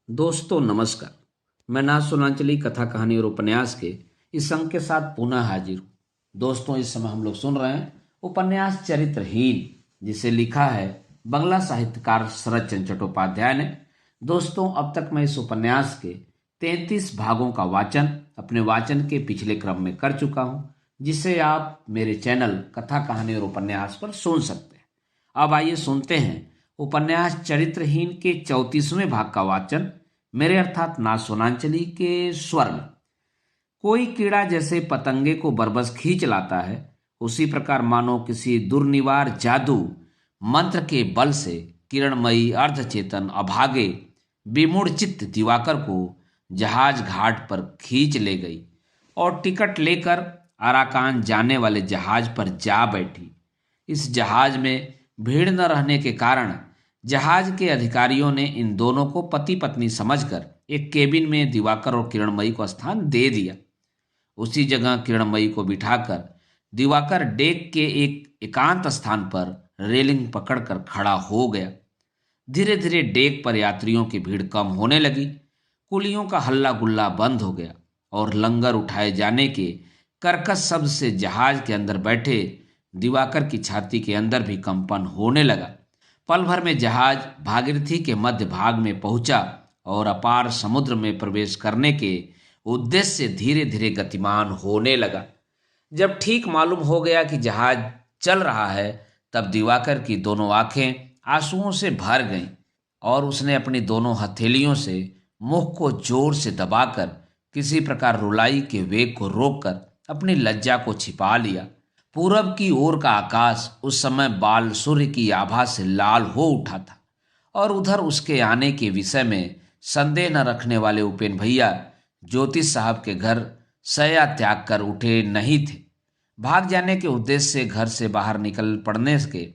दोस्तों नमस्कार। मैं ना सुनांचली कथा कहानी और उपन्यास के इस अंक के साथ पुनः हाजिर हूँ। दोस्तों इस समय हम लोग सुन रहे हैं उपन्यास चरित्रहीन, जिसे लिखा है बंगला साहित्यकार शरद चंद्र चट्टोपाध्याय ने। दोस्तों अब तक मैं इस उपन्यास के 33 भागों का वाचन अपने वाचन के पिछले क्रम में कर चुका हूँ, जिसे आप मेरे चैनल कथा कहानी और उपन्यास पर सुन सकते हैं। अब आइए सुनते हैं उपन्यास चरित्रहीन के 34वें भाग का वाचन मेरे अर्थात ना सोनांचली के स्वर में। कोई कीड़ा जैसे पतंगे को बरबस खींच लाता है, उसी प्रकार मानो किसी दुर्निवार जादू मंत्र के बल से किरणमयी अर्धचेतन अभागे विमूढ़ चित्त दिवाकर को जहाज घाट पर खींच ले गई और टिकट लेकर अराकान जाने वाले जहाज पर जा बैठी। इस जहाज में भीड़ न रहने के कारण जहाज के अधिकारियों ने इन दोनों को पति पत्नी समझकर एक केबिन में दिवाकर और किरणमयी को स्थान दे दिया। उसी जगह किरणमयी को बिठाकर दिवाकर डेक के एक एकांत स्थान पर रेलिंग पकड़कर खड़ा हो गया। धीरे धीरे डेक पर यात्रियों की भीड़ कम होने लगी। कुलियों का हल्ला गुल्ला बंद हो गया और लंगर उठाए जाने के कर्कश शब्द से जहाज के अंदर बैठे दिवाकर की छाती के अंदर भी कंपन होने लगा। पल भर में जहाज भागीरथी के मध्य भाग में पहुंचा और अपार समुद्र में प्रवेश करने के उद्देश्य से धीरे धीरे गतिमान होने लगा। जब ठीक मालूम हो गया कि जहाज चल रहा है, तब दिवाकर की दोनों आंखें आंसुओं से भर गईं और उसने अपनी दोनों हथेलियों से मुख को जोर से दबाकर किसी प्रकार रुलाई के वेग को रोककर अपनी लज्जा को छिपा लिया। पूरब की ओर का आकाश उस समय बाल सूर्य की आभा से लाल हो उठा था और उधर उसके आने के विषय में संदेह न रखने वाले उपेन भैया ज्योतिष साहब के घर सया त्याग कर उठे नहीं थे। भाग जाने के उद्देश्य से घर से बाहर निकल पड़ने के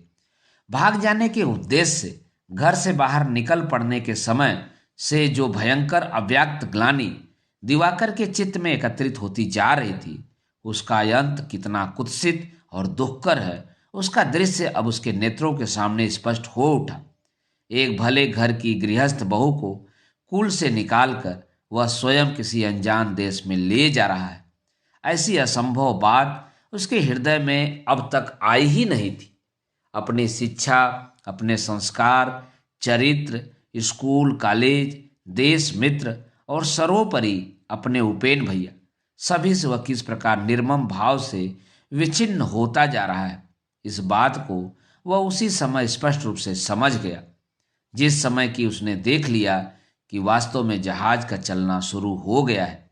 भाग जाने के उद्देश्य से घर से बाहर निकल पड़ने के समय से जो भयंकर अव्यक्त ग्लानि दिवाकर के चित्त में एकत्रित होती जा रही थी, उसका अंत कितना कुत्सित और दुखकर है, उसका दृश्य अब उसके नेत्रों के सामने स्पष्ट हो उठा। एक भले घर की गृहस्थ बहू को कुल से निकालकर वह स्वयं किसी अनजान देश में ले जा रहा है, ऐसी असंभव बात उसके हृदय में अब तक आई ही नहीं थी। अपनी शिक्षा, अपने संस्कार, चरित्र, स्कूल कॉलेज, देश मित्र और सर्वोपरि अपने उपेन भैया, सभी से वह किस प्रकार निर्मम भाव से विच्छिन्न होता जा रहा है, इस बात को वह उसी समय स्पष्ट रूप से समझ गया जिस समय कि उसने देख लिया कि वास्तव में जहाज का चलना शुरू हो गया है।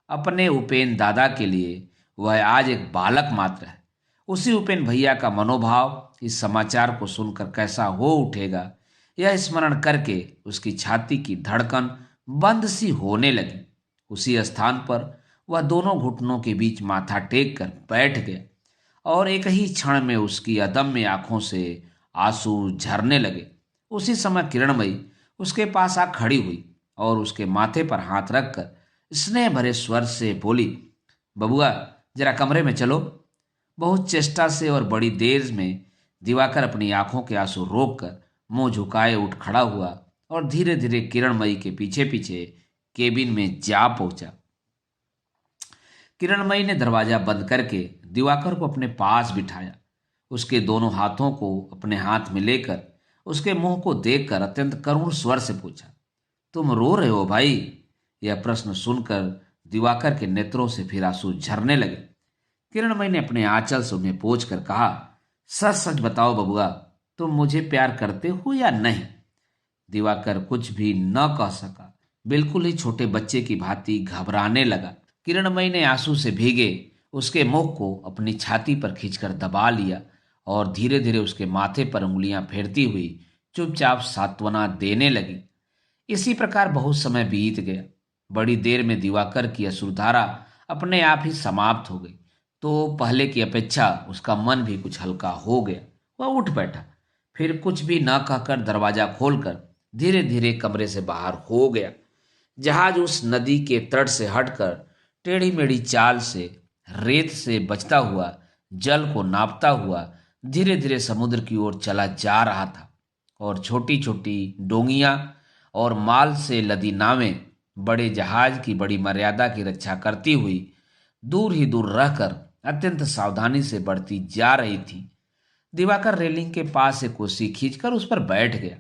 अपने उपेन दादा के लिए वह आज एक बालक मात्र है। उसी उपेन भैया का मनोभाव इस समाचार को सुनकर कैसा हो उठेगा, यह स्मरण करके उसकी छाती की धड़कन बंद सी होने लगी। उसी स्थान पर वह दोनों घुटनों के बीच माथा टेक कर बैठ गया और एक ही क्षण में उसकी अदम्य आंखों से आंसू झरने लगे। उसी समय किरणमयी उसके पास आ खड़ी हुई और उसके माथे पर हाथ रखकर स्नेह भरे स्वर से बोली, बबुआ जरा कमरे में चलो। बहुत चेष्टा से और बड़ी देर में दिवाकर अपनी आंखों के आंसू रोककर मुंह झुकाए उठ खड़ा हुआ और धीरे धीरे किरणमयी के पीछे पीछे केबिन में जा पहुंचा। किरणमयी ने दरवाजा बंद करके दिवाकर को अपने पास बिठाया। उसके दोनों हाथों को अपने हाथ में लेकर उसके मुंह को देखकर अत्यंत करुण स्वर से पूछा, तुम रो रहे हो भाई? यह प्रश्न सुनकर दिवाकर के नेत्रों से फिर आंसू झरने लगे। किरणमयी ने अपने आंचल से उन्हें पोंछ कर कहा, सच सच बताओ बबुआ, तुम मुझे प्यार करते हो या नहीं? दिवाकर कुछ भी न कह सका, बिल्कुल ही छोटे बच्चे की भांति घबराने लगा। किरणमयी ने आंसू से भीगे उसके मुख को अपनी छाती पर खींचकर दबा लिया और धीरे धीरे उसके माथे पर उंगलियां फेरती हुई चुपचाप सांत्वना देने लगी। इसी प्रकार बहुत समय बीत गया। बड़ी देर में दिवाकर की अश्रुधारा अपने आप ही समाप्त हो गई, तो पहले की अपेक्षा उसका मन भी कुछ हल्का हो गया। वह उठ बैठा, फिर कुछ भी न कहकर दरवाजा खोलकर धीरे धीरे कमरे से बाहर हो गया। जहाज उस नदी के तट से हटकर टेढ़ी मेढ़ी चाल से रेत से बचता हुआ, जल को नापता हुआ धीरे धीरे समुद्र की ओर चला जा रहा था और छोटी छोटी डोंगियां और माल से लदी नावें बड़े जहाज की बड़ी मर्यादा की रक्षा करती हुई दूर ही दूर रहकर अत्यंत सावधानी से बढ़ती जा रही थी। दिवाकर रेलिंग के पास एक कुर्सी खींचकर उस पर बैठ गया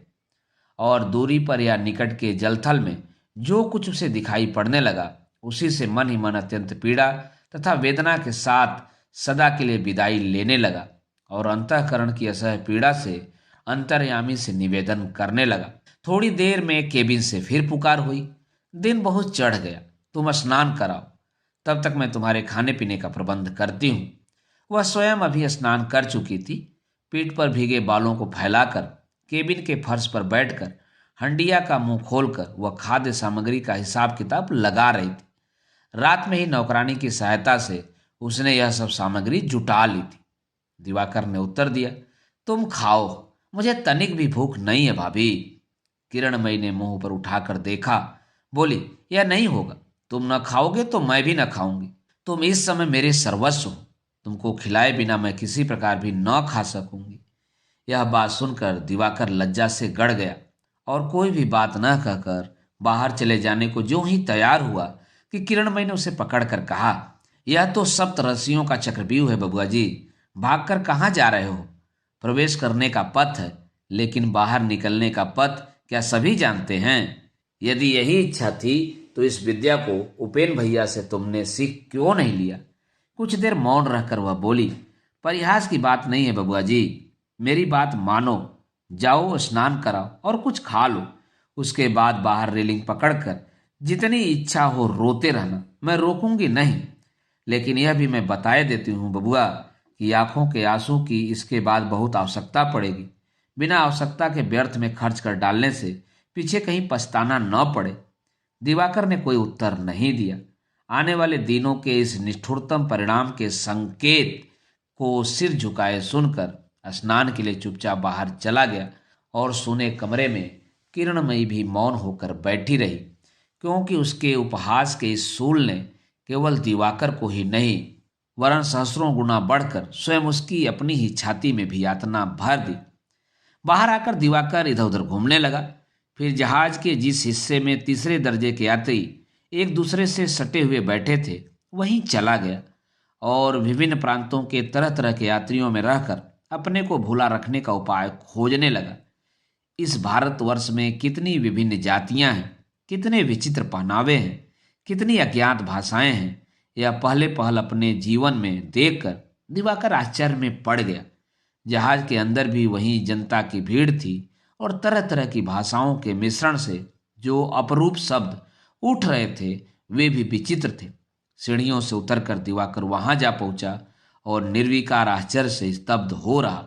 और दूरी पर या निकट के जलथल में जो कुछ उसे दिखाई पड़ने लगा उसी से मन ही मन अत्यंत पीड़ा तथा वेदना के साथ सदा के लिए विदाई लेने लगा और अंतःकरण की असह्य पीड़ा से अंतर्यामी से निवेदन करने लगा। थोड़ी देर में केबिन से फिर पुकार हुई, दिन बहुत चढ़ गया, तुम स्नान कराओ, तब तक मैं तुम्हारे खाने पीने का प्रबंध करती हूँ। वह स्वयं अभी स्नान कर चुकी थी। पीठ पर भीगे बालों को फैलाकर केबिन के फर्श पर बैठकर हंडिया का मुंह खोलकर वह खाद्य सामग्री का हिसाब किताब लगा रही थी। रात में ही नौकरानी की सहायता से उसने यह सब सामग्री जुटा ली थी। दिवाकर ने उत्तर दिया, तुम खाओ, मुझे तनिक भी भूख नहीं है भाभी। किरणमयी ने मुंह ऊपर उठाकर देखा, बोली, यह नहीं होगा, तुम न खाओगे तो मैं भी न खाऊंगी। तुम इस समय मेरे सर्वस्व हो, तुमको खिलाए बिना मैं किसी प्रकार भी न खा सकूंगी। यह बात सुनकर दिवाकर लज्जा से गड़ गया और कोई भी बात न कहकर बाहर चले जाने को जो ही तैयार हुआ कि किरणमयी ने उसे पकड़कर कहा, यह तो सप्तऋषियों का चक्रव्यूह है बबुआ जी, भागकर कहाँ जा रहे हो? प्रवेश करने का पथ है, लेकिन बाहर निकलने का पथ क्या सभी जानते हैं? यदि यही इच्छा थी तो इस विद्या को उपेन भैया से तुमने सीख क्यों नहीं लिया? कुछ देर मौन रहकर वह बोली, परिहास की बात नहीं है बबुआ जी, मेरी बात मानो, जाओ स्नान कराओ और कुछ खा लो, उसके बाद बाहर रेलिंग पकड़कर जितनी इच्छा हो रोते रहना, मैं रोकूंगी नहीं। लेकिन यह भी मैं बताए देती हूँ बबुआ कि आंखों के आंसू की इसके बाद बहुत आवश्यकता पड़ेगी। बिना आवश्यकता के व्यर्थ में खर्च कर डालने से पीछे कहीं पछताना न पड़े। दिवाकर ने कोई उत्तर नहीं दिया। आने वाले दिनों के इस निष्ठुरतम परिणाम के संकेत को सिर झुकाए सुनकर स्नान के लिए चुपचाप बाहर चला गया और सोने कमरे में किरणमयी भी मौन होकर बैठी रही, क्योंकि उसके उपहास के इस सूल ने केवल दिवाकर को ही नहीं वरन सहस्रों गुना बढ़कर स्वयं उसकी अपनी ही छाती में भी यातना भर दी। बाहर आकर दिवाकर इधर उधर घूमने लगा। फिर जहाज के जिस हिस्से में तीसरे दर्जे के यात्री एक दूसरे से सटे हुए बैठे थे वहीं चला गया और विभिन्न प्रांतों के तरह तरह के यात्रियों में रहकर अपने को भूला रखने का उपाय खोजने लगा। इस भारतवर्ष में कितनी विभिन्न जातियां हैं, कितने विचित्र पहनावे हैं, कितनी अज्ञात भाषाएं हैं, यह पहले पहल अपने जीवन में देखकर दिवाकर आश्चर्य में पड़ गया। जहाज के अंदर भी वही जनता की भीड़ थी और तरह तरह की भाषाओं के मिश्रण से जो अपरूप शब्द उठ रहे थे वे भी विचित्र थे। सीढ़ियों से उतरकर दिवाकर वहां जा पहुंचा और निर्विकार आश्चर्य से स्तब्ध हो रहा।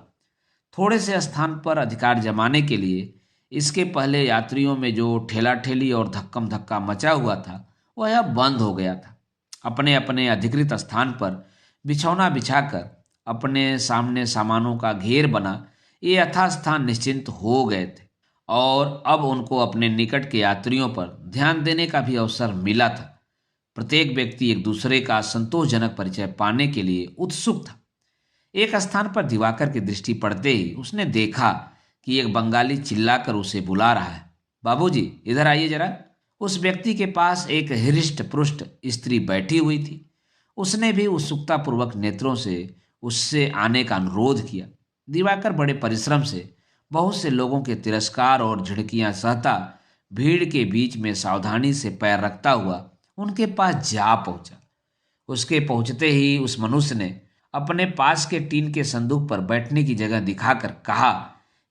थोड़े से स्थान पर अधिकार जमाने के लिए इसके पहले यात्रियों में जो ठेला ठेली और धक्कम धक्का मचा हुआ था वह अब बंद हो गया था। अपने अपने अधिकृत स्थान पर बिछौना बिछाकर अपने सामने सामानों का घेर बना ये यथास्थान निश्चिंत हो गए थे और अब उनको अपने निकट के यात्रियों पर ध्यान देने का भी अवसर मिला था। प्रत्येक व्यक्ति एक दूसरे का संतोषजनक परिचय पाने के लिए उत्सुक था। एक स्थान पर दिवाकर की दृष्टि पड़ते ही उसने देखा कि एक बंगाली चिल्लाकर उसे बुला रहा है, बाबूजी इधर आइए जरा। उस व्यक्ति के पास एक हृष्ट पुष्ट स्त्री बैठी हुई थी। उसने भी उत्सुकतापूर्वक नेत्रों से उससे आने का अनुरोध किया। दिवाकर बड़े परिश्रम से बहुत से लोगों के तिरस्कार और झिड़कियां सहता भीड़ के बीच में सावधानी से पैर रखता हुआ उनके पास जा पहुंचा। उसके पहुंचते ही उस मनुष्य ने अपने पास के टीन के संदूक पर बैठने की जगह दिखाकर कहा,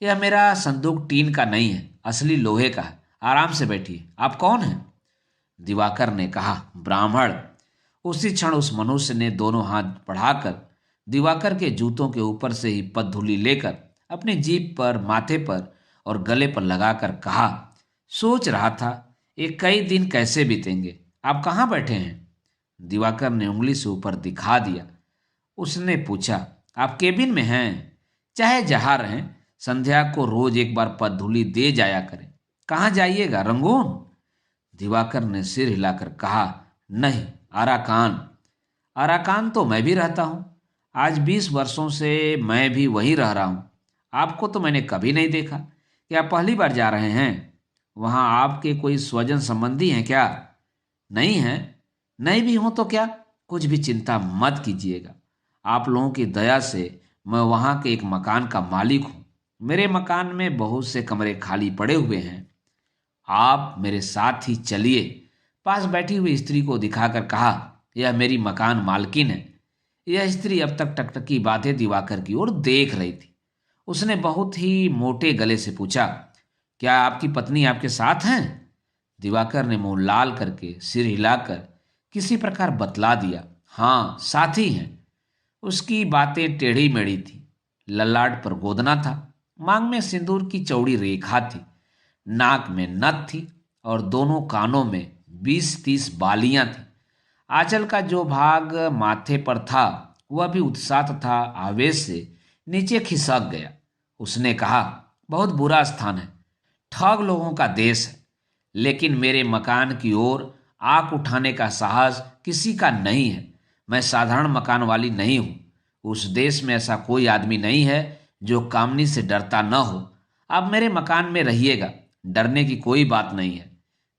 यह मेरा संदूक टीन का नहीं है, असली लोहे का है, आराम से बैठिए। आप कौन हैं? दिवाकर ने कहा, ब्राह्मण। उसी क्षण उस मनुष्य ने दोनों हाथ बढ़ाकर दिवाकर के जूतों के ऊपर से ही पदधूलि लेकर अपनी जीभ पर, माथे पर और गले पर लगाकर कहा, सोच रहा था ये कई दिन कैसे बीतेंगे। आप कहाँ बैठे हैं? दिवाकर ने उंगली से ऊपर दिखा दिया। उसने पूछा, आप केबिन में हैं? चाहे जहाँ रहें, संध्या को रोज एक बार पदधूलि दे जाया करें। कहाँ जाइएगा, रंगून? दिवाकर ने सिर हिलाकर कहा, नहीं, आराकान। आराकान तो मैं भी रहता हूँ। आज 20 वर्षों से मैं भी वहीं रह रहा हूँ। आपको तो मैंने कभी नहीं देखा। क्या पहली बार जा रहे हैं? वहां आपके कोई स्वजन संबंधी हैं क्या? नहीं है? नहीं भी हो तो क्या, कुछ भी चिंता मत कीजिएगा। आप लोगों की दया से मैं वहां के एक मकान का मालिक हूं। मेरे मकान में बहुत से कमरे खाली पड़े हुए हैं। आप मेरे साथ ही चलिए। पास बैठी हुई स्त्री को दिखाकर कहा, यह मेरी मकान मालकिन है। यह स्त्री अब तक टकटकी बातें दिवाकर की ओर देख रही थी। उसने बहुत ही मोटे गले से पूछा, क्या आपकी पत्नी आपके साथ हैं? दिवाकर ने मुंह लाल करके सिर हिलाकर किसी प्रकार बतला दिया, हाँ साथी हैं। उसकी बातें टेढ़ी मेढ़ी थी। ललाट पर गोदना था, मांग में सिंदूर की चौड़ी रेखा थी, नाक में नथ थी और दोनों कानों में 20-30 बालियां थी। आंचल का जो भाग माथे पर था वह भी उत्साह तथा आवेश से नीचे खिसक गया। उसने कहा, बहुत बुरा स्थान है, ठग लोगों का देश है, लेकिन मेरे मकान की ओर आंख उठाने का साहस किसी का नहीं है। मैं साधारण मकान वाली नहीं हूं। उस देश में ऐसा कोई आदमी नहीं है जो कामनी से डरता न हो। आप मेरे मकान में रहिएगा, डरने की कोई बात नहीं है।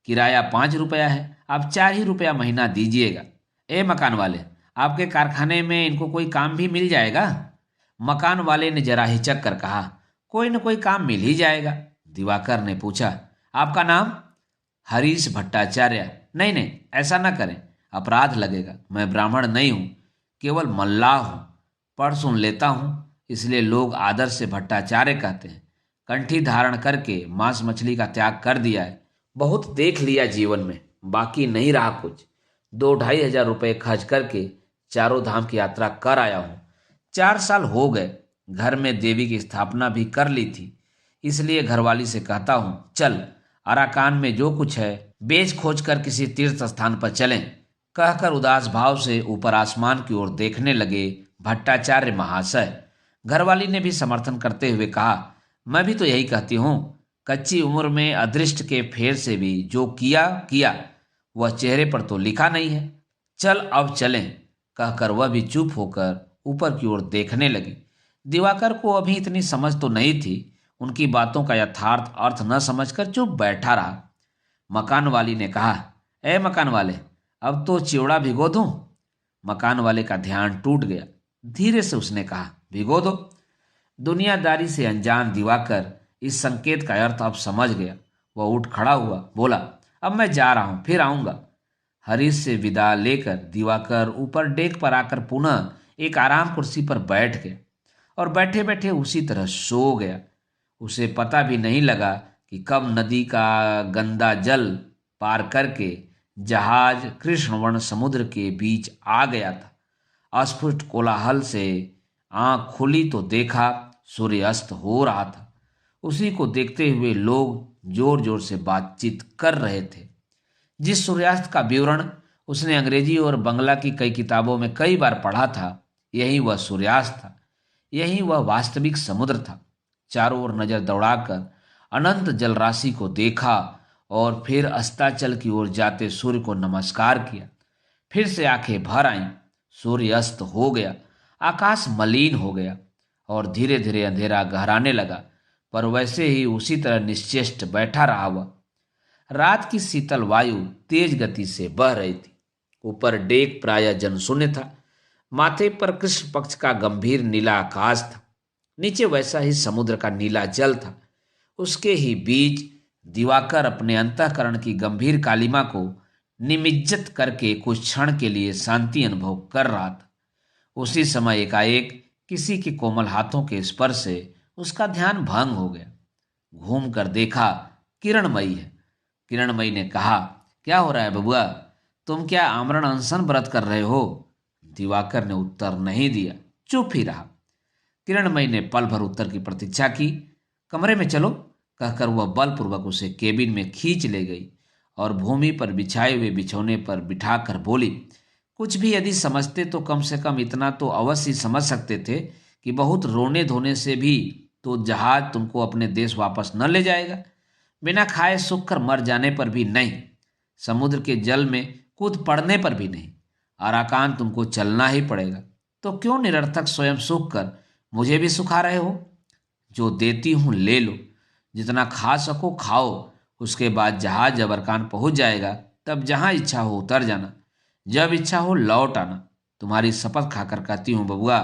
किराया 5 रुपया है, आप 4 ही रुपया महीना दीजिएगा। ए मकान वाले, आपके कारखाने में इनको कोई काम भी मिल जाएगा? मकान वाले ने जरा हिचक कर कहा, कोई न कोई काम मिल ही जाएगा। दिवाकर ने पूछा, आपका नाम? हरीश भट्टाचार्य। नहीं नहीं, ऐसा न करें, अपराध लगेगा। मैं ब्राह्मण नहीं हूं, केवल मल्लाह हूं। पढ़ सुन लेता हूं, इसलिए लोग आदर से भट्टाचार्य कहते हैं। कंठी धारण करके मांस मछली का त्याग कर दिया है। बहुत देख लिया जीवन में, बाकी नहीं रहा कुछ। 2-2,500 रुपये खर्च करके चारों धाम की यात्रा कर आया हूं। 4 साल हो गए। घर में देवी की स्थापना भी कर ली थी, इसलिए घरवाली से कहता हूं, चल अराकान में जो कुछ है बेच खोज कर किसी तीर्थ स्थान पर चलें। कहकर उदास भाव से ऊपर आसमान की ओर देखने लगे भट्टाचार्य महाशय। घरवाली ने भी समर्थन करते हुए कहा, मैं भी तो यही कहती हूँ। कच्ची उम्र में अदृष्ट के फेर से भी जो किया किया, वह चेहरे पर तो लिखा नहीं है। चल अब चलें। कहकर वह भी चुप होकर ऊपर की ओर देखने लगी। दिवाकर को अभी इतनी समझ तो नहीं थी। उनकी बातों का यथार्थ अर्थ न समझकर चुप बैठा रहा। मकान वाली ने कहा, ए मकान वाले, अब तो चिवड़ा भिगो दूं? मकान वाले का ध्यान टूट गया। धीरे से उसने कहा, भिगो दो। दुनियादारी से अनजान दिवाकर इस संकेत का अर्थ अब समझ गया। वह उठ खड़ा हुआ, बोला, अब मैं जा रहा हूं, फिर आऊंगा। हरीश से विदा लेकर दिवाकर ऊपर डेक पर आकर पुनः एक आराम कुर्सी पर बैठ गया और बैठे बैठे उसी तरह सो गया। उसे पता भी नहीं लगा कि कब नदी का गंदा जल पार करके जहाज कृष्णवर्ण समुद्र के बीच आ गया था। अस्फुट कोलाहल से आंख खुली तो देखा सूर्य अस्त हो रहा था। उसी को देखते हुए लोग जोर जोर से बातचीत कर रहे थे। जिस सूर्यास्त का विवरण उसने अंग्रेजी और बंगला की कई किताबों में कई बार पढ़ा था, यही वह सूर्यास्त था, यही वह वास्तविक समुद्र था। चारों ओर नजर दौड़ाकर अनंत जलराशि को देखा और फिर अस्ताचल की ओर जाते सूर्य को नमस्कार किया। फिर से आंखें भर आईं। सूर्य अस्त हो गया, आकाश मलिन हो गया और धीरे धीरे अंधेरा गहराने लगा, पर वैसे ही उसी तरह निश्चेष्ट बैठा रहा वह। रात की शीतल वायु तेज गति से बह रही थी। ऊपर डेक प्रायः जनशून्य था। माथे पर कृष्ण पक्ष का गंभीर नीला आकाश था, नीचे वैसा ही समुद्र का नीला जल था। उसके ही बीच दिवाकर अपने अंतःकरण की गंभीर कालिमा को निमिज्जत करके कुछ क्षण के लिए शांति अनुभव कर रहा था। उसी समय एकाएक किसी के कोमल हाथों के स्पर्श से उसका ध्यान भंग हो गया। घूम कर देखा, किरणमयी है। किरणमयी ने कहा, क्या हो रहा है बबुआ, तुम क्या आमरण अनशन व्रत कर रहे हो? दिवाकर ने उत्तर नहीं दिया, चुप ही रहा। किरणमयी ने पल भर उत्तर की प्रतीक्षा की। कमरे में चलो, कहकर वह बलपूर्वक उसे केबिन में खींच ले गई और भूमि पर बिछाए हुए बिछौने पर बिठाकर बोली, कुछ भी यदि समझते तो कम से कम इतना तो अवश्य समझ सकते थे कि बहुत रोने धोने से भी तो जहाज तुमको अपने देश वापस न ले जाएगा। बिना खाए सूख कर मर जाने पर भी नहीं, समुद्र के जल में कूद पड़ने पर भी नहीं। अराकान तुमको चलना ही पड़ेगा। तो क्यों निरर्थक स्वयं सूख कर मुझे भी सुखा रहे हो? जो देती हूं ले लो, जितना खा सको खाओ, उसके बाद जहाज जब अरकान पहुंच जाएगा तब जहां इच्छा हो उतर जाना, जब इच्छा हो लौट आना। तुम्हारी शपथ खाकर कहती हूँ बबुआ,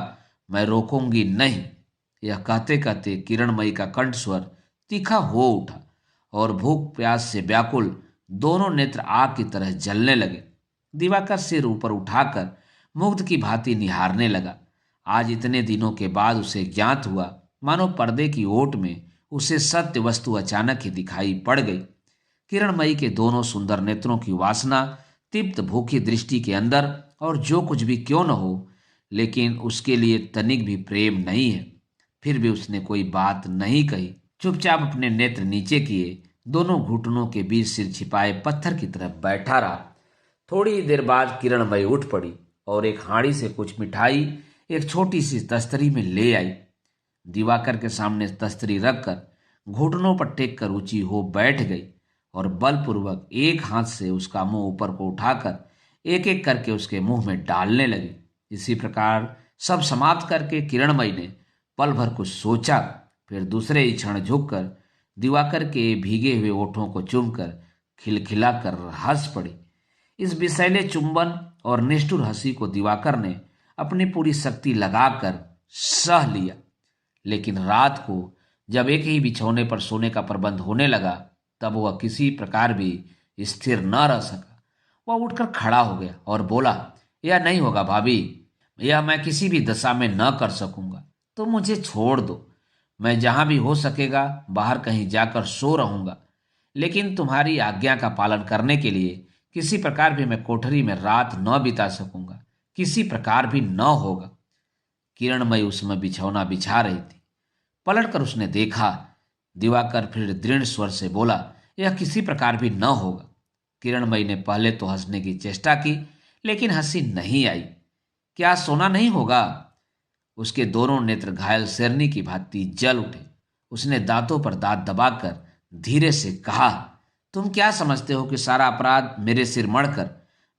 मैं रोकूंगी नहीं। यह कहते कहते किरणमयी का कंठ स्वर तीखा हो उठा और भूख प्यास से व्याकुल दोनों नेत्र आग की तरह जलने लगे। दिवाकर सिर ऊपर उठाकर मुग्ध की भांति निहारने लगा। आज इतने दिनों के बाद उसे ज्ञात हुआ, मानो पर्दे की ओट में उसे सत्य वस्तु अचानक ही दिखाई पड़ गई। किरणमयी के दोनों सुंदर नेत्रों की वासना तीव्र भूखी दृष्टि के अंदर, और जो कुछ भी क्यों न हो, लेकिन उसके लिए तनिक भी प्रेम नहीं है। फिर भी उसने कोई बात नहीं कही, चुपचाप अपने नेत्र नीचे किए दोनों घुटनों के बीच सिर छिपाए पत्थर की तरफ बैठा रहा। थोड़ी ही देर बाद किरणमयी उठ पड़ी और एक हांडी से कुछ मिठाई एक छोटी सी तस्तरी में ले आई। दिवाकर के सामने तस्तरी रखकर घुटनों पर टेक कर ऊंची हो बैठ गई और बलपूर्वक एक हाथ से उसका मुंह ऊपर को उठाकर एक एक करके उसके मुंह में डालने लगी। इसी प्रकार सब समाप्त करके किरणमयी ने पल भर कुछ सोचा, फिर दूसरे ही क्षण झुककर दिवाकर के भीगे हुए ओठों को चूमकर खिलखिला कर हंस पड़ी। इस विषैले चुंबन और निष्ठुर हंसी को दिवाकर ने अपनी पूरी शक्ति लगाकर सह लिया। लेकिन रात को जब एक ही बिछौने पर सोने का प्रबंध होने लगा, तब वह किसी प्रकार भी स्थिर न रह सका। वह उठकर खड़ा हो गया और बोला, यह नहीं होगा भाभी, यह मैं किसी भी दशा में न कर सकूंगा। तो मुझे छोड़ दो, मैं जहां भी हो सकेगा बाहर कहीं जाकर सो रहूंगा, लेकिन तुम्हारी आज्ञा का पालन करने के लिए किसी प्रकार भी मैं कोठरी में रात न बिता सकूंगा, किसी प्रकार भी न होगा। किरणमयी उस समय बिछौना बिछा रही थी। पलटकर उसने देखा। दिवाकर फिर दृढ़ स्वर से बोला, यह किसी प्रकार भी न होगा। किरणमयी ने पहले तो हंसने की चेष्टा की, लेकिन हंसी नहीं आई। क्या सोना नहीं होगा? उसके दोनों नेत्र घायल शेरनी की भांति जल उठे। उसने दांतों पर दांत दबाकर धीरे से कहा, तुम क्या समझते हो कि सारा अपराध मेरे सिर मढ़कर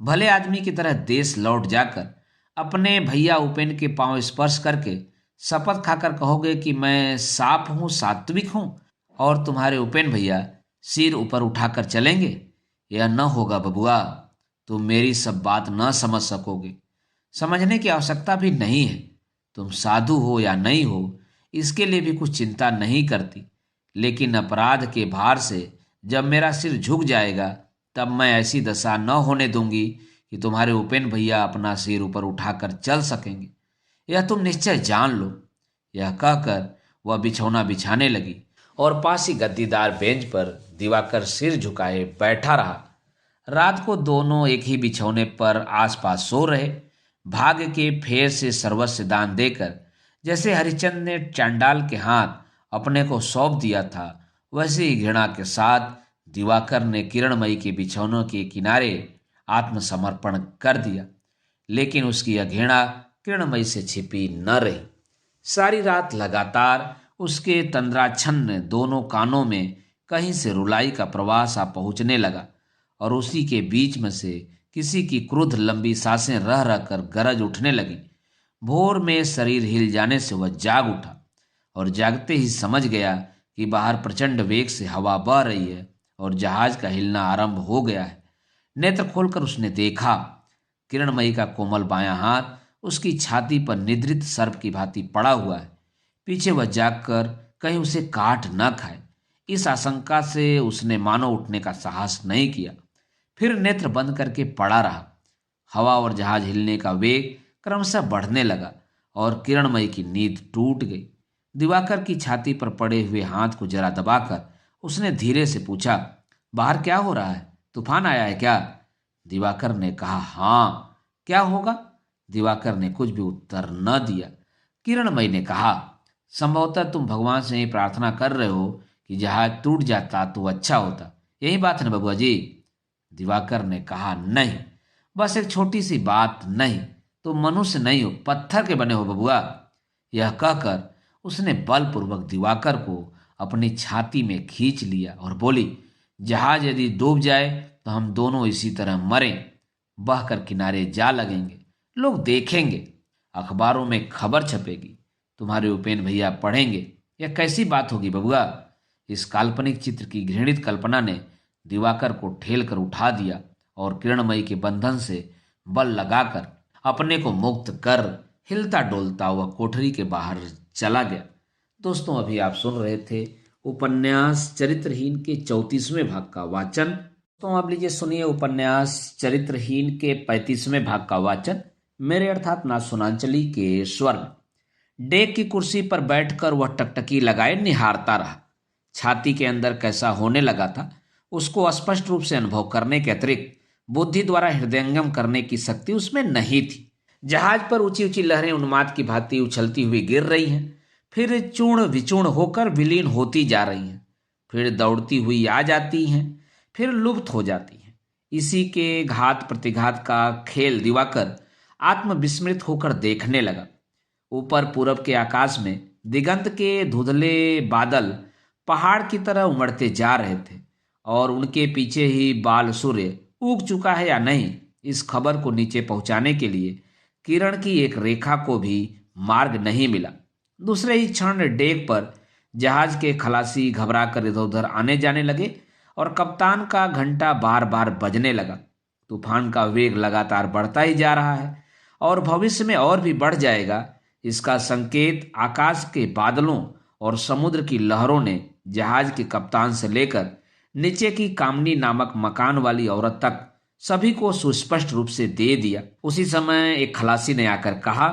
भले आदमी की तरह देश लौट जाकर अपने भैया उपेन के पांव स्पर्श करके शपथ खाकर कहोगे कि मैं साफ हूं, सात्विक हूं, और तुम्हारे उपेन भैया सिर ऊपर उठाकर चलेंगे? यह न होगा बबुआ। तुम मेरी सब बात न समझ सकोगे। समझने की आवश्यकता भी नहीं है। तुम साधु हो या नहीं हो, इसके लिए भी कुछ चिंता नहीं करती। लेकिन अपराध के भार से जब मेरा सिर झुक जाएगा, तब मैं ऐसी दशा न होने दूंगी कि तुम्हारे उपेन भैया अपना सिर ऊपर उठाकर चल सकेंगे। यह तुम निश्चय जान लो। यह कहकर वह बिछौना बिछाने लगी और पास ही गद्दीदार बेंच पर दिवाकर सिर झुकाए बैठा रहा। रात को दोनों एक ही बिछौने पर आसपास सो रहे। भाग्य के फेर से सर्वस्व दान देकर जैसे हरिचंद ने चांडाल के हाथ अपने को सौंप दिया था, वैसे ही घृणा के साथ दिवाकर ने किरणमयी के बिछौनों के किनारे आत्मसमर्पण कर दिया। लेकिन उसकी यह घृणा किरणमयी से छिपी न रही। सारी रात लगातार उसके तंद्राच्छन्न दोनों कानों में कहीं से रुलाई का प्रवाह सा पहुंचने लगा, और उसी के बीच में से किसी की क्रुद्ध लंबी सांसें रह रह कर गरज उठने लगी। भोर में शरीर हिल जाने से वह जाग उठा और जागते ही समझ गया कि बाहर प्रचंड वेग से हवा बह रही है और जहाज का हिलना आरंभ हो गया है। नेत्र खोलकर उसने देखा, किरणमयी का कोमल बायां हाथ उसकी छाती पर निद्रित सर्प की भांति पड़ा हुआ है। पीछे वह जागकर कहीं उसे काट न खाए, इस आशंका से उसने मानो उठने का साहस नहीं किया। फिर नेत्र बंद करके पड़ा रहा। हवा और जहाज हिलने का वेग क्रमशः बढ़ने लगा और किरणमयी की नींद टूट गई। दिवाकर की छाती पर पड़े हुए हाथ को जरा दबाकर उसने धीरे से पूछा, बाहर क्या हो रहा है? तूफान आया है क्या? दिवाकर ने कहा, हाँ, क्या होगा? दिवाकर ने कुछ भी उत्तर न दिया। किरणमयी ने कहा, संभवतः तुम भगवान से ही प्रार्थना कर रहे हो कि जहाज टूट जाता तो अच्छा होता, यही बात है ना बबुआ जी? दिवाकर ने कहा, नहीं, बस एक छोटी सी बात। नहीं, तुम मनुष्य नहीं हो, पत्थर के बने हो बबुआ। यह कहकर उसने बलपूर्वक दिवाकर को अपनी छाती में खींच लिया और बोली, जहाज यदि डूब जाए तो हम दोनों इसी तरह मरें, बहकर किनारे जा लगेंगे। लोग देखेंगे, अखबारों में खबर छपेगी, तुम्हारे उपेन भैया पढ़ेंगे। यह कैसी बात होगी बबुआ? इस काल्पनिक चित्र की घृणित कल्पना ने दिवाकर को ठेल कर उठा दिया और किरणमयी के बंधन से बल लगाकर अपने को मुक्त कर हिलता डोलता वह कोठरी के बाहर चला गया। दोस्तों, अभी आप सुन रहे थे उपन्यास चरित्रहीन के 34वें भाग का वाचन। तो अब लीजिए सुनिए उपन्यास चरित्रहीन के 35वें भाग का वाचन मेरे अर्थात ना सुनांचली के स्वर में। डेक की कुर्सी पर बैठकर वह टकटकी लगाए निहारता रहा। छाती के अंदर कैसा होने लगा था उसको स्पष्ट रूप से अनुभव करने के अतिरिक्त बुद्धि द्वारा हृदयंगम करने की शक्ति उसमें नहीं थी। जहाज पर ऊंची ऊंची लहरें उन्माद की भांति उछलती हुई गिर रही हैं, फिर चूर्ण विचूर्ण होकर विलीन होती जा रही हैं, फिर दौड़ती हुई आ जाती हैं, फिर लुप्त हो जाती हैं। इसी के घात प्रतिघात का खेल दिवाकर आत्मविस्मृत होकर देखने लगा। ऊपर पूरब के आकाश में दिगंत के धुंधले बादल पहाड़ की तरह उमड़ते जा रहे थे और उनके पीछे ही बाल सूर्य उग चुका है या नहीं, इस खबर को नीचे पहुंचाने के लिए किरण की एक रेखा को भी मार्ग नहीं मिला। दूसरे ही क्षण डेक पर जहाज के खलासी घबरा कर इधर उधर आने जाने लगे और कप्तान का घंटा बार बार बजने लगा। तूफान का वेग लगातार बढ़ता ही जा रहा है और भविष्य में और भी बढ़ जाएगा। इसका संकेत आकाश के बादलों और समुद्र की लहरों ने जहाज के कप्तान से लेकर नीचे की कामनी नामक मकान वाली औरत तक सभी को सुस्पष्ट रूप से दे दिया। उसी समय एक खलासी ने आकर कहा,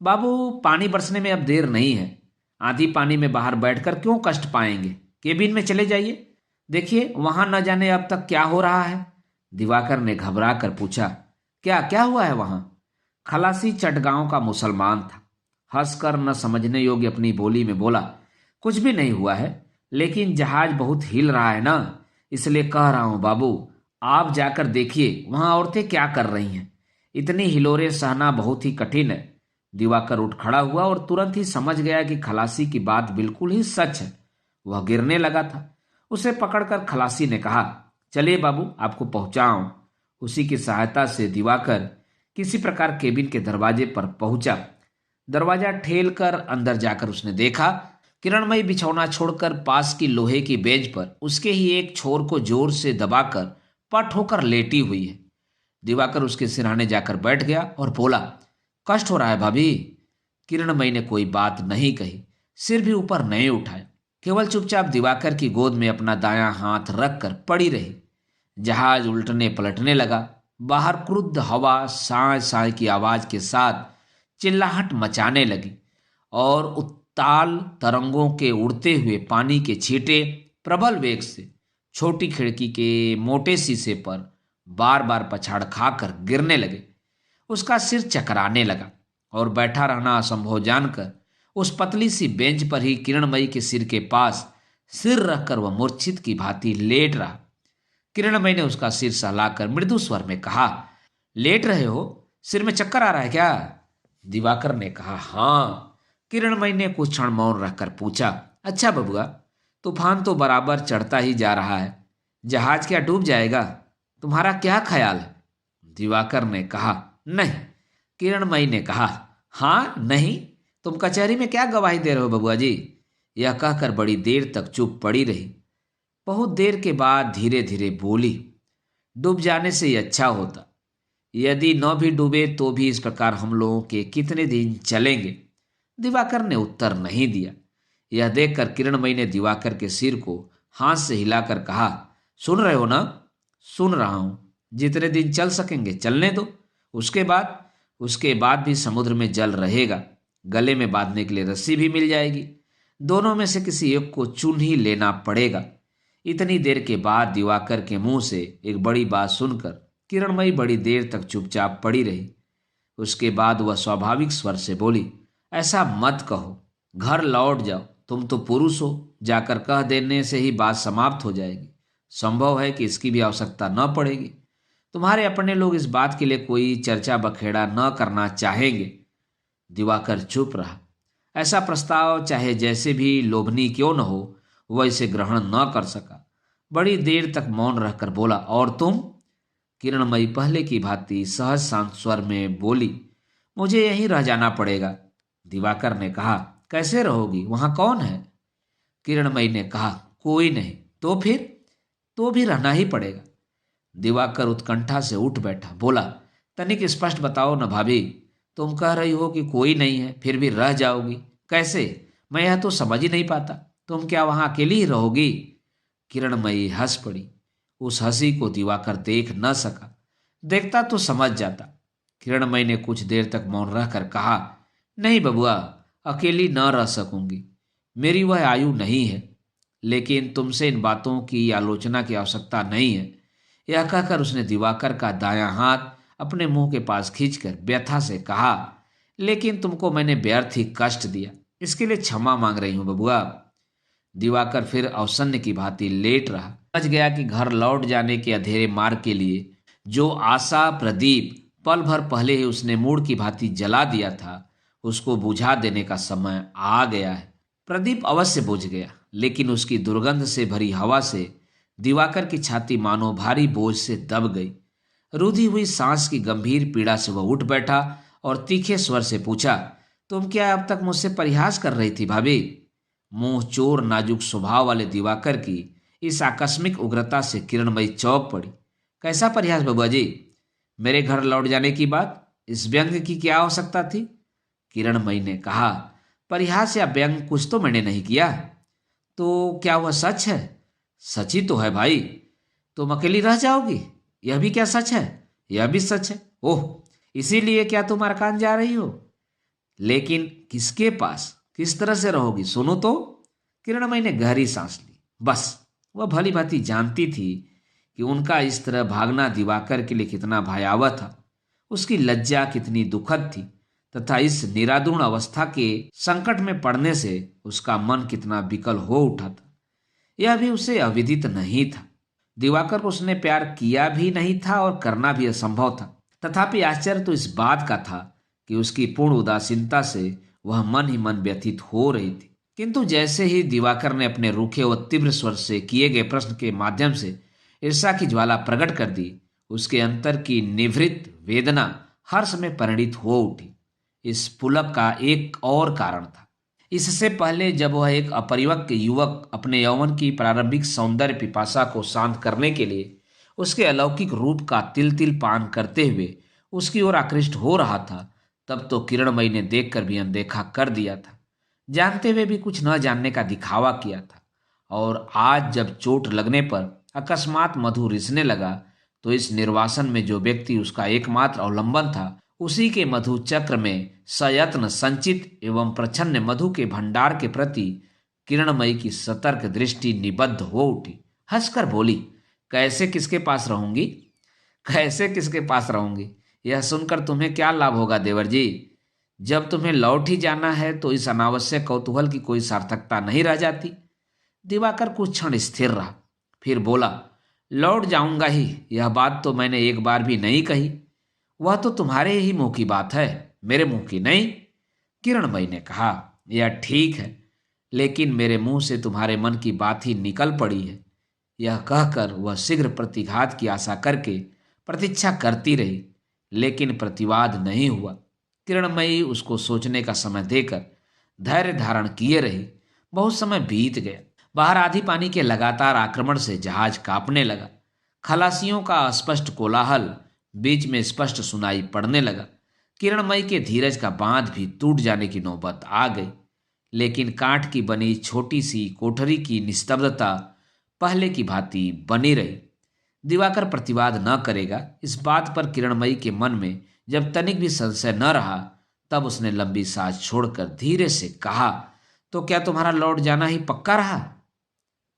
बाबू, पानी बरसने में अब देर नहीं है। आधी पानी में बाहर बैठकर क्यों कष्ट पाएंगे, केबिन में चले जाइए। देखिए वहां न जाने अब तक क्या हो रहा है। दिवाकर ने घबरा कर पूछा, क्या क्या हुआ है वहां? खलासी चटगांव का मुसलमान था। हंसकर न समझने योग्य अपनी बोली में बोला, कुछ भी नहीं हुआ है, लेकिन जहाज बहुत हिल रहा है ना, इसलिए कह रहा हूं बाबू, आप जाकर देखिए वहां औरतें क्या कर रही हैं। इतनी हिलोरें सहना बहुत ही कठिन है। दिवाकर उठ खड़ा हुआ और तुरंत ही समझ गया कि खलासी की बात बिल्कुल ही सच है। वह गिरने लगा था। उसे पकड़कर खलासी ने कहा, चलिए बाबू, आपको पहुंचाऊं। उसी की सहायता से दिवाकर किसी प्रकार केबिन के दरवाजे पर पहुंचा। दरवाजा ठेल कर अंदर जाकर उसने देखा, किरणमयी बिछौना छोड़कर पास की लोहे की बेंच पर उसके ही एक छोर को जोर से दबाकर पट होकर लेटी हुई है। दिवाकर उसके सिरहाने जाकर बैठ गया और बोला, कष्ट हो रहा है भाभी? किरणमयी ने कोई बात नहीं कही, सिर भी ऊपर नहीं उठाया, केवल चुपचाप दिवाकर की गोद में अपना दायां हाथ रखकर पड़ी रही। जहाज उल्टने पलटने लगा। बाहर क्रुद्ध हवा साय साय की आवाज के साथ चिल्लाहट मचाने लगी और उत्ताल तरंगों के उड़ते हुए पानी के छींटे प्रबल वेग से छोटी खिड़की के मोटे शीशे पर बार बार पछाड़ खाकर गिरने लगे। उसका सिर चकराने लगा और बैठा रहना असंभव जानकर उस पतली सी बेंच पर ही किरणमयी के सिर के पास सिर रखकर वह मूर्छित की भांति लेट रहा। किरणमयी ने उसका सिर सहलाकर मृदु स्वर में कहा, लेट रहे हो? सिर में चक्कर आ रहा है क्या? दिवाकर ने कहा, हाँ। किरणमयी ने कुछ क्षण मौन रखकर पूछा, अच्छा बबुआ, तूफान तो बराबर चढ़ता ही जा रहा है, जहाज क्या डूब जाएगा? तुम्हारा क्या ख्याल है? दिवाकर ने कहा, नहीं। किरणमयी ने कहा, हाँ नहीं, तुम कचहरी में क्या गवाही दे रहे हो बबुआ जी? यह कहकर बड़ी देर तक चुप पड़ी रही। बहुत देर के बाद धीरे धीरे बोली, डूब जाने से ही अच्छा होता। यदि न भी डूबे तो भी इस प्रकार हम लोगों के कितने दिन चलेंगे? दिवाकर ने उत्तर नहीं दिया। यह देखकर किरणमयी ने दिवाकर के सिर को हाथ से हिलाकर कहा, सुन रहे हो ना? सुन रहा हूं। जितने दिन चल सकेंगे चलने दो। उसके बाद भी समुद्र में जल रहेगा। गले में बांधने के लिए रस्सी भी मिल जाएगी। दोनों में से किसी एक को चुन ही लेना पड़ेगा। इतनी देर के बाद दिवाकर के मुंह से एक बड़ी बात सुनकर किरणमयी बड़ी देर तक चुपचाप पड़ी रही। उसके बाद वह स्वाभाविक स्वर से बोली, ऐसा मत कहो, घर लौट जाओ, तुम तो पुरुष हो। जाकर कह देने से ही बात समाप्त हो जाएगी। संभव है कि इसकी भी आवश्यकता न पड़ेगी। तुम्हारे अपने लोग इस बात के लिए कोई चर्चा बखेड़ा न करना चाहेंगे। दिवाकर चुप रहा। ऐसा प्रस्ताव चाहे जैसे भी लोभनीय क्यों न हो, वह इसे ग्रहण न कर सका। बड़ी देर तक मौन रहकर बोला, और तुम? किरणमयी पहले की भांति सहज शांत स्वर में बोली, मुझे यहीं रह जाना पड़ेगा। दिवाकर ने कहा, कैसे रहोगी? वहां कौन है? किरणमयी ने कहा, कोई नहीं। तो भी रहना ही पड़ेगा। दिवाकर उत्कंठा से उठ बैठा, बोला, तनिक स्पष्ट बताओ न भाभी, तुम कह रही हो कि कोई नहीं है, फिर भी रह जाओगी, कैसे? मैं यह तो समझ ही नहीं पाता। तुम क्या वहां अकेली ही रहोगी? किरणमयी हंस पड़ी। उस हंसी को दिवाकर देख न सका, देखता तो समझ जाता। किरणमयी ने कुछ देर तक मौन रहकर कहा, नहीं बबुआ, अकेली न रह सकूंगी, मेरी वह आयु नहीं है। लेकिन तुमसे इन बातों की आलोचना की आवश्यकता नहीं है। यह कहकर उसने दिवाकर का दायां हाथ अपने मुंह के पास खींचकर व्यथा से कहा, लेकिन तुमको मैंने व्यर्थ ही कष्ट दिया, इसके लिए क्षमा मांग रही हूं बबुआ। दिवाकर फिर अवसन्न की भांति लेट रहा। समझ गया कि घर लौट जाने के अंधेरे मार्ग के लिए जो आशा प्रदीप पल भर पहले ही उसने मूड की भांति जला दिया था, उसको बुझा देने का समय आ गया है। प्रदीप अवश्य बुझ गया, लेकिन उसकी दुर्गंध से भरी हवा से दिवाकर की छाती मानो भारी बोझ से दब गई। रुधी हुई सांस की गंभीर पीड़ा से वह उठ बैठा और तीखे स्वर से पूछा, तुम क्या अब तक मुझसे परिहास कर रही थी भाभी? मुंह चोर नाजुक स्वभाव वाले दिवाकर की इस आकस्मिक उग्रता से किरणमयी चौंक पड़ी। कैसा परिहास बबुआ जी? मेरे घर लौट जाने की बात, इस व्यंग की क्या आवश्यकता थी? किरणमयी ने कहा, परिहास या व्यंग कुछ तो मैंने नहीं किया। तो क्या वह सच है? सच ही तो है भाई। तुम अकेली रह जाओगी, यह भी क्या सच है? यह भी सच है। ओह, इसीलिए क्या तुम अरकान जा रही हो? लेकिन किसके पास, किस तरह से रहोगी, सुनो तो। किरणमयी ने गहरी सांस ली। बस वह भली भांति जानती थी कि उनका इस तरह भागना दिवाकर के लिए कितना भयावह था, उसकी लज्जा कितनी दुखद थी, तथा इस निरादुण अवस्था के संकट में पड़ने से उसका मन कितना विकल हो उठा था, यह भी उसे अविदित नहीं था। दिवाकर को उसने प्यार किया भी नहीं था और करना भी असंभव था। तथापि आश्चर्य तो इस बात का था कि उसकी पूर्ण उदासीनता से वह मन ही मन व्यथित हो रही थी। किंतु जैसे ही दिवाकर ने अपने रूखे व तीव्र स्वर से किए गए प्रश्न के माध्यम से ईर्ष्या की ज्वाला प्रकट कर दी, उसके अंतर की निभृत वेदना हर्ष में परिणित हो उठी। इस पुलक का एक और कारण था। इससे पहले जब वह एक अपरिपक्व युवक अपने यौवन की प्रारंभिक सौंदर्य पिपासा को शांत करने के लिए उसके अलौकिक रूप का तिल तिल पान करते हुए उसकी ओर आकृष्ट हो रहा था, तब तो किरणमयी ने देखकर भी अनदेखा कर दिया था, जानते हुए भी कुछ न जानने का दिखावा किया था। और आज जब चोट लगने पर अकस्मात मधु रिसने लगा, तो इस निर्वासन में जो व्यक्ति उसका एकमात्र अवलंबन था, उसी के मधु चक्र में सयत्न संचित एवं प्रच्छन्न मधु के भंडार के प्रति किरणमयी की सतर्क दृष्टि निबद्ध हो उठी। हंसकर बोली, कैसे किसके पास रहूंगी? कैसे किसके पास रहूंगी? यह सुनकर तुम्हें क्या लाभ होगा देवर जी? जब तुम्हें लौट ही जाना है तो इस अनावश्यक कौतूहल की कोई सार्थकता नहीं रह जाती। दिवाकर कुछ क्षण स्थिर रहा, फिर बोला, लौट जाऊंगा ही, यह बात तो मैंने एक बार भी नहीं कही। वह तो तुम्हारे ही मुंह की बात है, मेरे मुंह की नहीं। किरणमयी ने कहा, यह ठीक है, लेकिन मेरे मुंह से तुम्हारे मन की बात ही निकल पड़ी है। यह कहकर वह शीघ्र प्रतिघात की आशा करके प्रतीक्षा करती रही, लेकिन प्रतिवाद नहीं हुआ। किरणमयी उसको सोचने का समय देकर धैर्य धारण किए रही। बहुत समय बीत गया। बाहर आधी पानी के लगातार आक्रमण से जहाज कांपने लगा। खलासियों का अस्पष्ट कोलाहल बीच में स्पष्ट सुनाई पड़ने लगा। किरणमयी के धीरज का बांध भी टूट जाने की नौबत आ गई। लेकिन कांठ की बनी छोटी सी कोठरी की निस्तब्धता पहले की भांति बनी रही। दिवाकर प्रतिवाद न करेगा, इस बात पर किरणमयी के मन में जब तनिक भी संशय न रहा, तब उसने लंबी सांस छोड़कर धीरे से कहा, तो क्या तुम्हारा लौट जाना ही पक्का रहा?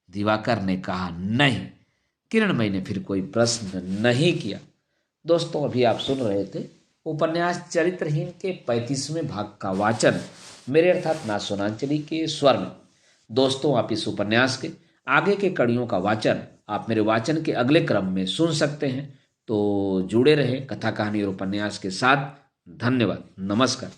दिवाकर ने कहा, नहीं। किरणमयी ने फिर कोई प्रश्न नहीं किया। दोस्तों, अभी आप सुन रहे थे उपन्यास चरित्रहीन के 35वें भाग का वाचन मेरे अर्थात ना सोनांचली के स्वर में। दोस्तों, आप इस उपन्यास के आगे के कड़ियों का वाचन आप मेरे वाचन के अगले क्रम में सुन सकते हैं। तो जुड़े रहें कथा कहानी और उपन्यास के साथ। धन्यवाद। नमस्कार।